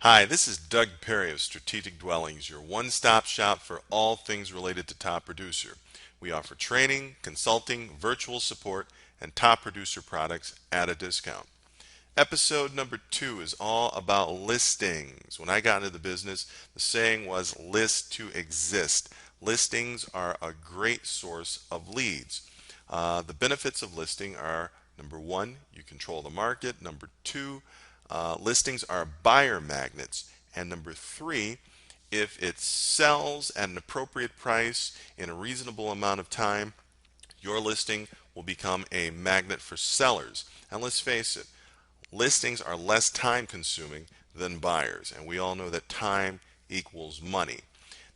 Hi, this is Doug Perry of Strategic Dwellings, your one-stop shop for all things related to Top Producer. We offer training, consulting, virtual support, and Top Producer products at a discount. Episode number 2 is all about listings. When I got into the business, the saying was list to exist. Listings are a great source of leads. The benefits of listing are number one, you control the market. Number two, listings are buyer magnets. And number three, if it sells at an appropriate price in a reasonable amount of time, your listing will become a magnet for sellers. And let's face it, listings are less time consuming than buyers, and we all know that time equals money.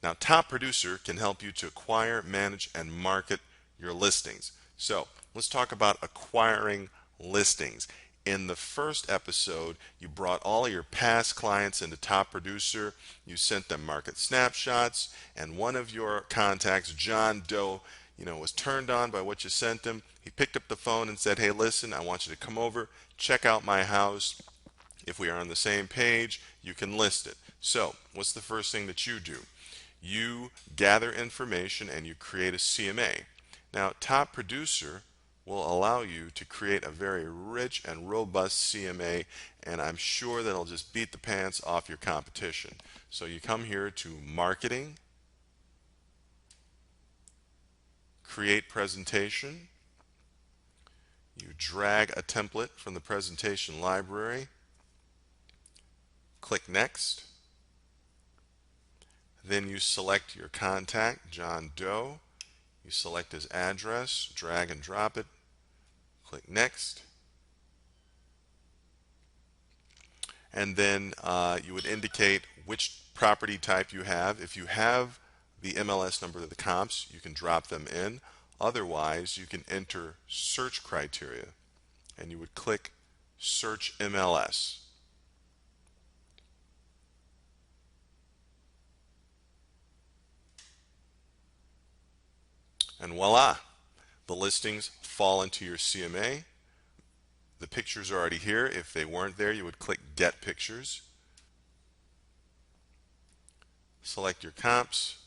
Now, Top Producer can help you to acquire, manage, and market your listings. So, let's talk about acquiring listings. In the first episode, you brought all of your past clients into Top Producer. You sent them market snapshots, and one of your contacts, John Doe, was turned on by what you sent him. He picked up the phone and said, "Hey, listen, I want you to come over, check out my house. If we are on the same page, you can list it." So, what's the first thing that you do? You gather information and you create a CMA. Now, Top Producer will allow you to create a very rich and robust CMA, and I'm sure that it'll just beat the pants off your competition. So you come here to Marketing, Create Presentation. You drag a template from the presentation library, click Next. Then you select your contact, John Doe. You select his address, drag and drop it, click Next. And then you would indicate which property type you have. If you have the MLS number of the comps, you can drop them in. Otherwise, you can enter search criteria, and you would click Search MLS. And voila, the listings fall into your CMA. The pictures are already here. If they weren't there, you would click Get Pictures. Select your comps,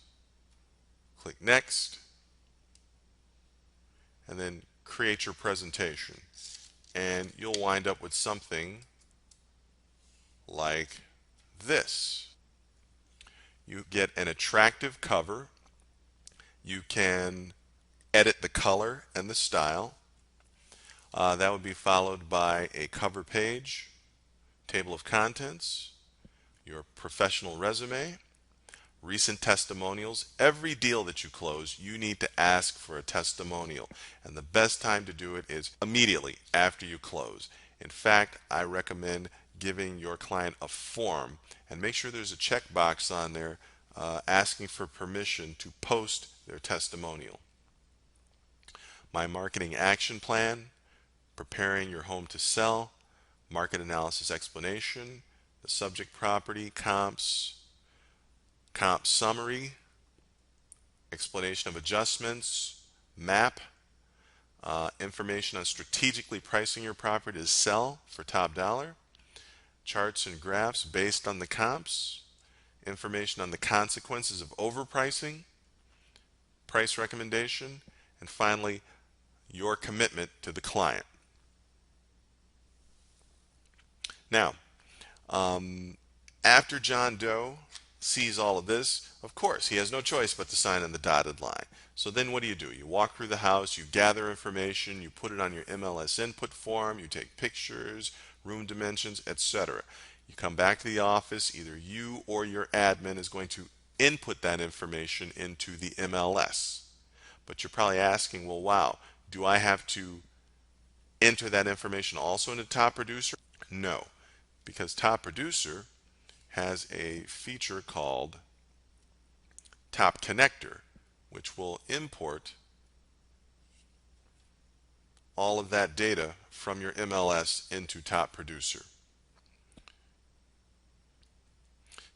click Next, and then create your presentation. And you'll wind up with something like this. You get an attractive cover. You can edit the color and the style. That would be followed by a cover page, table of contents, your professional resume, recent testimonials. Every deal that you close, you need to ask for a testimonial. And the best time to do it is immediately after you close. In fact, I recommend giving your client a form and make sure there's a checkbox on there asking for permission to post their testimonial. My marketing action plan, preparing your home to sell, market analysis explanation, the subject property, comps, comp summary, explanation of adjustments, map, information on strategically pricing your property to sell for top dollar, charts and graphs based on the comps, information on the consequences of overpricing, price recommendation, and finally, your commitment to the client. Now, after John Doe sees all of this, of course, he has no choice but to sign on the dotted line. So then what do? You walk through the house, you gather information, you put it on your MLS input form, you take pictures, room dimensions, etc. You come back to the office, either you or your admin is going to input that information into the MLS. But you're probably asking, well, wow, do I have to enter that information also into Top Producer? No, because Top Producer has a feature called Top Connector, which will import all of that data from your MLS into Top Producer.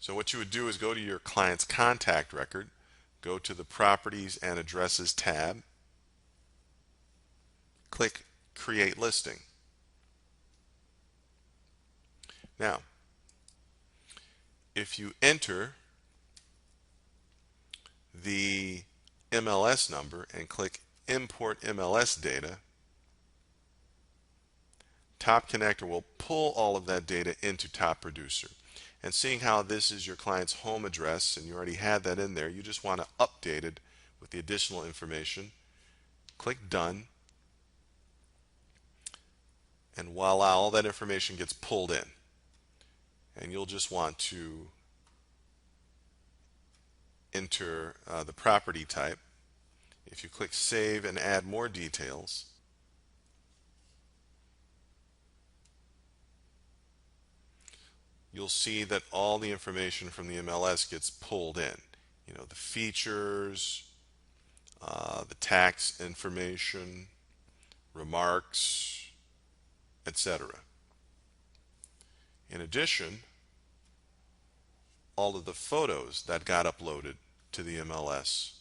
So what you would do is go to your client's contact record, go to the Properties and Addresses tab, click Create Listing. Now, if you enter the MLS number and click Import MLS Data, Top Connector will pull all of that data into Top Producer. And seeing how this is your client's home address and you already had that in there, you just want to update it with the additional information. Click Done, and voila, all that information gets pulled in. And you'll just want to enter the property type. If you click Save and add more details, you'll see that all the information from the MLS gets pulled in. You know, the features, the tax information, remarks, etc. In addition, all of the photos that got uploaded to the MLS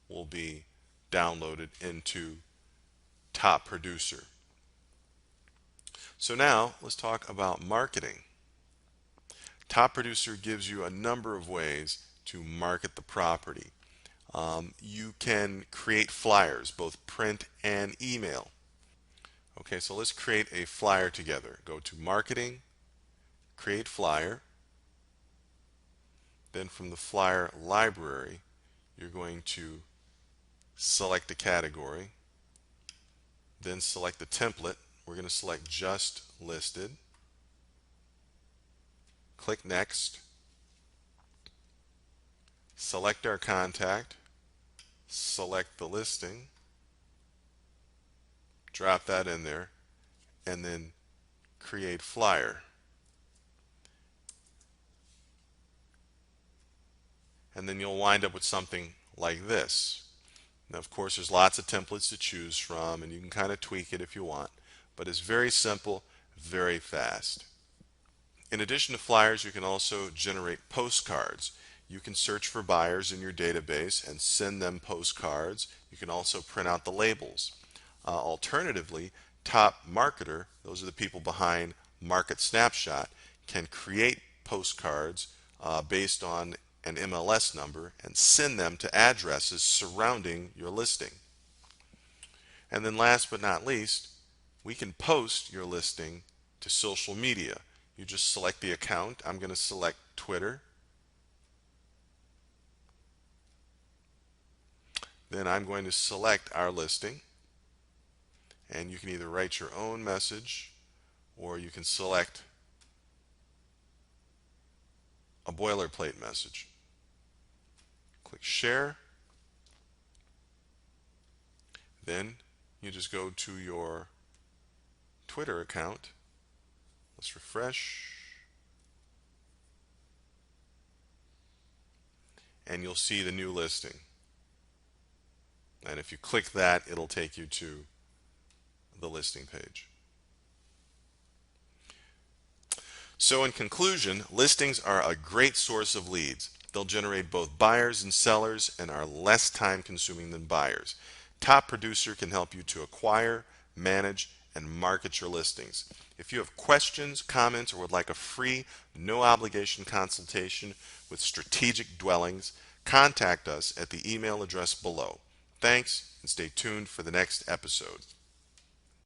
will be downloaded into Top Producer. So now let's talk about marketing. Top Producer gives you a number of ways to market the property. You can create flyers, both print and email. Okay, so let's create a flyer together. Go to Marketing, Create Flyer. Then from the flyer library, you're going to select a category. Then select the template. We're going to select Just Listed. Click Next. Select our contact. Select the listing. Drop that in there. And then create flyer. And then you'll wind up with something like this. Now, of course, there's lots of templates to choose from, and you can kind of tweak it if you want, but it's very simple, very fast. In addition to flyers, you can also generate postcards. You can search for buyers in your database and send them postcards. You can also print out the labels. Alternatively, Top Marketer, those are the people behind Market Snapshot, can create postcards based on an MLS number and send them to addresses surrounding your listing. And then last but not least, we can post your listing to social media. You just select the account. I'm going to select Twitter. Then I'm going to select our listing. And you can either write your own message or you can select a boilerplate message. Click Share. Then you just go to your Twitter account. Let's refresh. And you'll see the new listing. And if you click that, it'll take you to the listing page. So in conclusion, listings are a great source of leads. They'll generate both buyers and sellers and are less time consuming than buyers. Top Producer can help you to acquire, manage, and market your listings. If you have questions, comments, or would like a free, no obligation consultation with Strategic Dwellings, contact us at the email address below. Thanks, and stay tuned for the next episode.